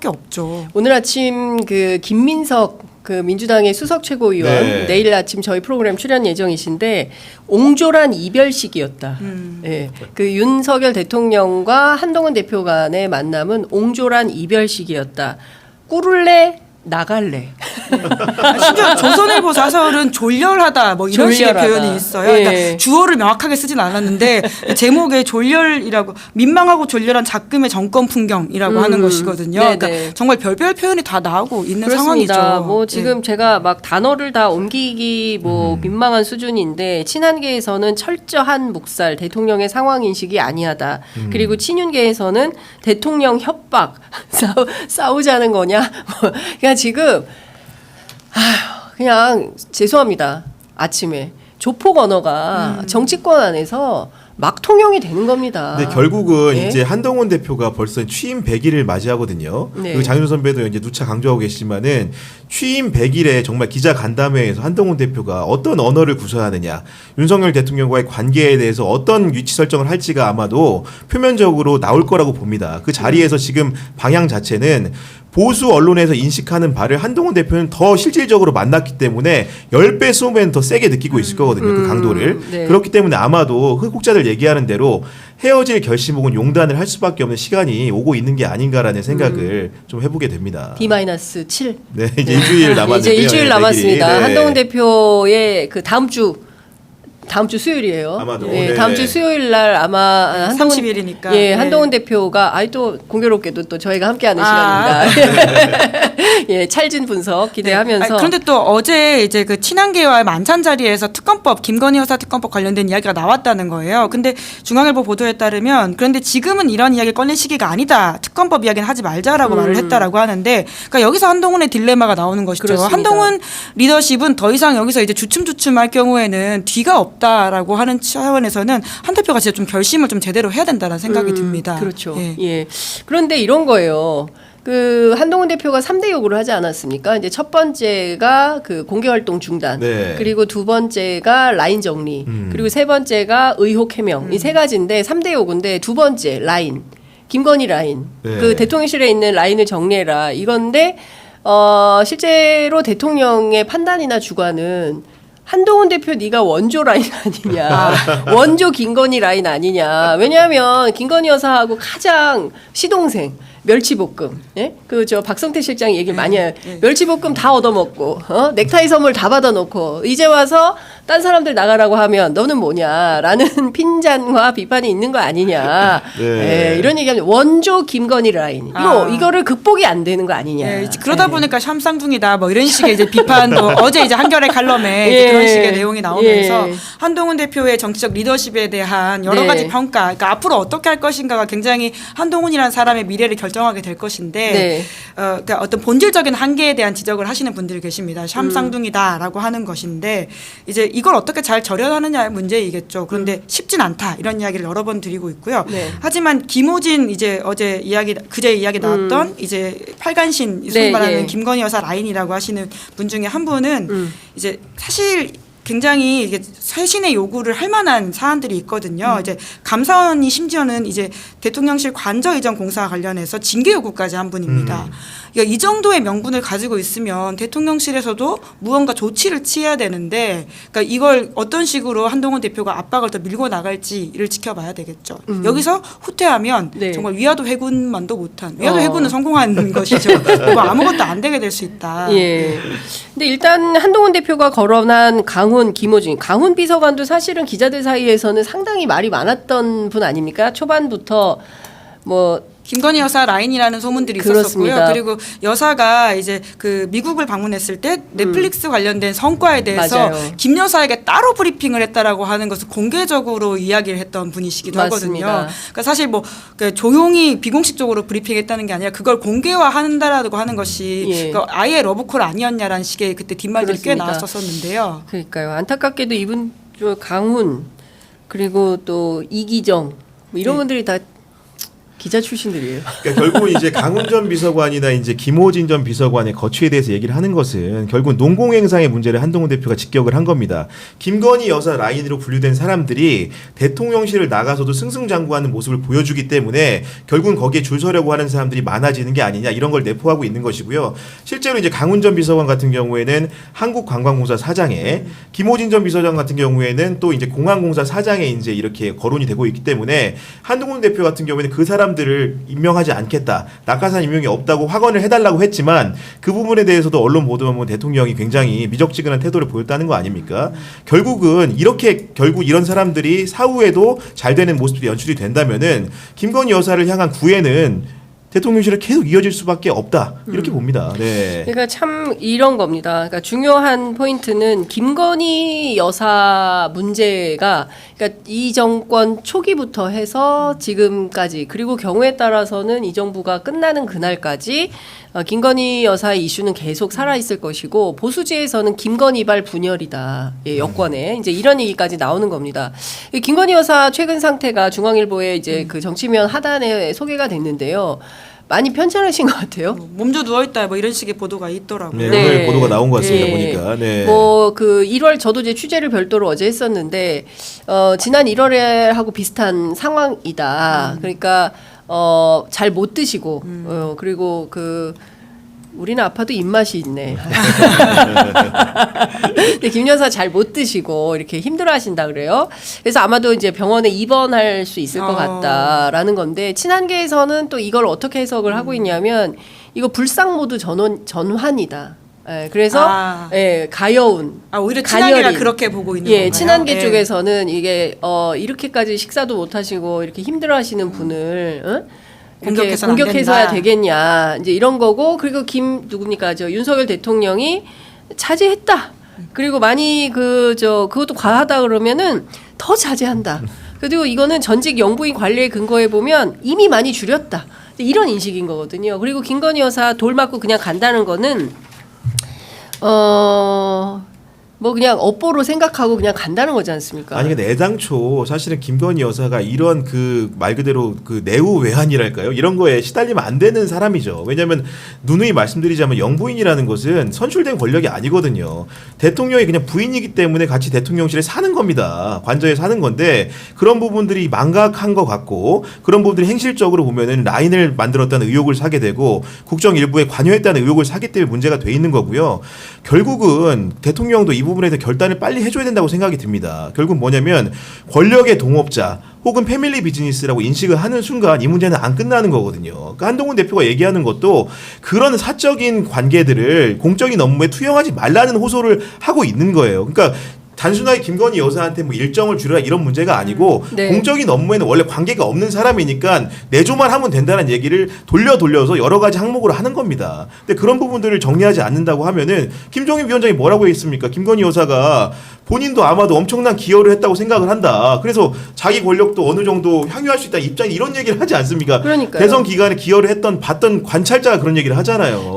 수밖에 없죠. 오늘 아침 그 김민석 그 민주당의 수석 최고위원 네. 내일 아침 저희 프로그램 출연 예정이신데 옹졸한 이별식이었다. 예. 그 윤석열 대통령과 한동훈 대표 간의 만남은 옹졸한 이별식이었다. 꿀을래 나갈래. 심지어 조선일보 사설은 졸렬하다 뭐 이런 식의 졸렬하다. 표현이 있어요. 예. 그러니까 주어를 명확하게 쓰진 않았는데 제목에 졸렬이라고 민망하고 졸렬한 작금의 정권 풍경이라고 하는 것이거든요. 네네. 그러니까 정말 별별 표현이 다 나오고 있는 그렇습니다. 상황이죠. 뭐 지금 네. 제가 막 단어를 다 옮기기 뭐 민망한 수준인데 친한계에서는 철저한 묵살 대통령의 상황 인식이 아니하다. 그리고 친윤계에서는 대통령 협박 싸우자는 거냐. 뭐 그냥 지금 그냥 죄송합니다. 아침에 조폭 언어가 정치권 안에서 막 통용이 되는 겁니다. 근데 결국은 네. 이제 한동훈 대표가 벌써 취임 100일을 맞이하거든요. 네. 그리고 장윤 선배도 이제 누차 강조하고 계시지만은 취임 100일에 정말 기자 간담회에서 한동훈 대표가 어떤 언어를 구사해야 하느냐, 윤석열 대통령과의 관계에 대해서 어떤 위치 설정을 할지가 아마도 표면적으로 나올 거라고 봅니다. 그 자리에서 지금 방향 자체는 보수 언론에서 인식하는 바를 한동훈 대표는 더 실질적으로 만났기 때문에 10배, 20배는 더 세게 느끼고 있을 거거든요. 그 강도를. 네. 그렇기 때문에 아마도 흑국자들 얘기하는 대로 헤어질 결심 혹은 용단을 할 수밖에 없는 시간이 오고 있는 게 아닌가라는 생각을 좀 해보게 됩니다. D-7. 네, 이제 일주일 남았는데요. 이제 일주일 네, 남았습니다. 네. 한동훈 대표의 그 다음 주 수요일이에요. 아마도. 네, 네. 다음 주 수요일 날 아마 한동훈 30일이니까. 예, 네. 한동훈 대표가 또 공교롭게도 또 저희가 함께하는 시간입니다. 예, 찰진 분석 기대하면서. 그런데 또 어제 이제 그 친한계와의 만찬 자리에서 특검법 김건희 여사 특검법 관련된 이야기가 나왔다는 거예요. 근데 중앙일보 보도에 따르면 그런데 지금은 이런 이야기 꺼낼 시기가 아니다. 특검법 이야기는 하지 말자라고 말을 했다라고 하는데 그러니까 여기서 한동훈의 딜레마가 나오는 것이죠. 그렇습니다. 한동훈 리더십은 더 이상 여기서 이제 주춤주춤할 경우에는 뒤가 없다라고 하는 차원에서는 한 대표가 진짜 좀 결심을 좀 제대로 해야 된다는 생각이 듭니다. 그렇죠. 예. 예. 그런데 이런 거예요. 그 한동훈 대표가 3대 요구를 하지 않았습니까? 이제 첫 번째가 그 공개 활동 중단, 네. 그리고 두 번째가 라인 정리, 그리고 세 번째가 의혹 해명. 이 세 가지인데 3대 요구인데 두 번째 라인, 김건희 라인, 네. 그 대통령실에 있는 라인을 정리해라 이건데 실제로 대통령의 판단이나 주관은 한동훈 대표 네가 원조 라인 아니냐, 원조 김건희 라인 아니냐. 왜냐하면 김건희 여사하고 가장 시동생 멸치볶음, 예? 그 저 박성태 실장 얘기를 많이 해요. 멸치볶음 다 얻어먹고, 넥타이 선물 다 받아놓고 이제 와서 딴 사람들 나가라고 하면 너는 뭐냐라는 핀잔과 비판이 있는 거 아니냐. 네. 예, 이런 얘기하면 원조 김건희 라인 이거를 극복이 안 되는 거 아니냐. 예, 그러다 예. 보니까 샴쌍둥이다 뭐 이런 식의 이제 비판도 어제 이제 한겨레 칼럼에 이제 예. 그런 식의 내용이 나오면서 예. 한동훈 대표의 정치적 리더십에 대한 여러 네. 가지 평가, 그러니까 앞으로 어떻게 할 것인가가 굉장히 한동훈이라는 사람의 미래를 결정하게 될 것인데 네. 그러니까 어떤 본질적인 한계에 대한 지적을 하시는 분들이 계십니다. 샴쌍둥이다라고 하는 것인데 이제 이걸 어떻게 잘 절연하느냐의 문제이겠죠. 그런데 쉽진 않다 이런 이야기를 여러 번 드리고 있고요. 네. 하지만 김호진 이제 그제 이야기 나왔던 이제 팔간신 소위 네, 말하는 예. 김건희 여사 라인이라고 하시는 분 중에 한 분은 이제 사실 굉장히 이게 쇄신의 요구를 할 만한 사안들이 있거든요. 이제 감사원이 심지어는 이제 대통령실 관저 이전 공사 관련해서 징계 요구까지 한 분입니다. 그러니까 이 정도의 명분을 가지고 있으면 대통령실에서도 무언가 조치를 취해야 되는데, 그러니까 이걸 어떤 식으로 한동훈 대표가 압박을 더 밀고 나갈지를 지켜봐야 되겠죠. 여기서 후퇴하면 네. 정말 위화도 해군만도 못한 위화도 해군은 성공한 것이죠. 뭐 아무것도 안 되게 될 수 있다. 예. 근데 일단 한동훈 대표가 거론한 강훈, 김호진, 강훈 비서관도 사실은 기자들 사이에서는 상당히 말이 많았던 분 아닙니까? 초반부터 뭐 김건희 여사 라인이라는 소문들이 그렇습니다. 있었고요. 그리고 여사가 이제 그 미국을 방문했을 때 넷플릭스 관련된 성과에 대해서 맞아요. 김 여사에게 따로 브리핑을 했다라고 하는 것을 공개적으로 이야기를 했던 분이시기도 맞습니다. 하거든요. 그러니까 사실 뭐 그 조용히 비공식적으로 브리핑했다는 게 아니라 그걸 공개화한다라고 하는 것이 예. 그러니까 아예 러브콜 아니었냐라는 식의 그때 뒷말들이 꽤 그렇습니다. 나왔었는데요. 그러니까요. 안타깝게도 이분 저 강훈 그리고 또 이기정 뭐 이런 네. 분들이 다 기자 출신들이에요. 그러니까 결국은 이제 강훈 전 비서관이나 이제 김호진 전 비서관의 거취에 대해서 얘기를 하는 것은 결국 농공행상의 문제를 한동훈 대표가 직격을 한 겁니다. 김건희 여사 라인으로 분류된 사람들이 대통령실을 나가서도 승승장구하는 모습을 보여주기 때문에 결국은 거기에 줄 서려고 하는 사람들이 많아지는 게 아니냐 이런 걸 내포하고 있는 것이고요. 실제로 이제 강훈 전 비서관 같은 경우에는 한국관광공사 사장에 김호진 전 비서장 같은 경우에는 또 이제 공항공사 사장에 이제 이렇게 거론이 되고 있기 때문에 한동훈 대표 같은 경우에는 그 사람들을 임명하지 않겠다. 낙하산 임명이 없다고 확언을 해달라고 했지만 그 부분에 대해서도 언론 보도만 보면 대통령이 굉장히 미적지근한 태도를 보였다는 거 아닙니까? 결국은 이렇게 결국 이런 사람들이 사후에도 잘 되는 모습들이 연출이 된다면은 김건희 여사를 향한 구애는 대통령실에 계속 이어질 수밖에 없다 이렇게 봅니다. 네. 그러니까 참 이런 겁니다. 그러니까 중요한 포인트는 김건희 여사 문제가 그러니까 이 정권 초기부터 해서 지금까지 그리고 경우에 따라서는 이 정부가 끝나는 그날까지 김건희 여사의 이슈는 계속 살아 있을 것이고 보수지에서는 김건희발 분열이다. 예, 여권에 이제 이런 얘기까지 나오는 겁니다. 이 김건희 여사 최근 상태가 중앙일보에 이제 그 정치면 하단에 소개가 됐는데요. 많이 편찮으신 것 같아요. 몸져 누워 있다 뭐 이런 식의 보도가 있더라고요. 네, 네. 오늘 보도가 나온 것 같습니다. 네. 보니까. 네. 뭐 그 1월 저도 이제 취재를 별도로 어제 했었는데 지난 1월에 하고 비슷한 상황이다. 그러니까 잘 못 드시고 그리고 그 우리는 아파도 입맛이 있네. 근데 김 여사 잘 못 드시고 이렇게 힘들어하신다 그래요. 그래서 아마도 이제 병원에 입원할 수 있을 것 같다라는 건데 친한계에서는 또 이걸 어떻게 해석을 하고 있냐면 이거 불상 모드 전환이다. 예, 그래서 예, 가여운. 오히려 친한계가 가녀린. 그렇게 보고 있는 예, 건가요? 친한계 예. 쪽에서는 이게 이렇게까지 식사도 못 하시고 이렇게 힘들어하시는 분을 이렇게 공격해서는 안 공격해서야 된다. 되겠냐 이제 이런 거고 그리고 누굽니까 저 윤석열 대통령이 자제했다. 그리고 많이 그것도 과하다 그러면은 더 자제한다. 그리고 이거는 전직 영부인 관리에 근거해 보면 이미 많이 줄였다. 이런 인식인 거거든요. 그리고 김건희 여사 돌 맞고 그냥 간다는 거는 뭐 그냥 업보로 생각하고 그냥 간다는 거지 않습니까? 아니 근데 애당초 사실은 김건희 여사가 이런 그 말 그대로 그 내후 외환이랄까요? 이런 거에 시달리면 안 되는 사람이죠. 왜냐하면 누누이 말씀드리자면 영부인이라는 것은 선출된 권력이 아니거든요. 대통령이 그냥 부인이기 때문에 같이 대통령실에 사는 겁니다. 관저에 사는 건데 그런 부분들이 망각한 것 같고 그런 부분들이 행실적으로 보면은 라인을 만들었다는 의혹을 사게 되고 국정 일부에 관여했다는 의혹을 사기 때문에 문제가 돼 있는 거고요. 결국은 대통령도 이 부분에 대해 결단을 빨리 해줘야 된다고 생각이 듭니다. 결국 뭐냐면 권력의 동업자 혹은 패밀리 비즈니스라고 인식을 하는 순간 이 문제는 안 끝나는 거거든요. 그러니까 한동훈 대표가 얘기하는 것도 그런 사적인 관계들을 공적인 업무에 투영하지 말라는 호소를 하고 있는 거예요. 그러니까 단순하게 김건희 여사한테 뭐 일정을 줄여라 이런 문제가 아니고 네. 공적인 업무에는 원래 관계가 없는 사람이니까 내조만 하면 된다는 얘기를 돌려서 여러 가지 항목으로 하는 겁니다. 근데 그런 부분들을 정리하지 않는다고 하면은 김종인 위원장이 뭐라고 했습니까? 김건희 여사가 본인도 아마도 엄청난 기여를 했다고 생각을 한다. 그래서 자기 권력도 어느 정도 향유할 수 있다 입장에 이런 얘기를 하지 않습니까? 그러니까요. 대선 기간에 기여를 봤던 관찰자가 그런 얘기를 하잖아요.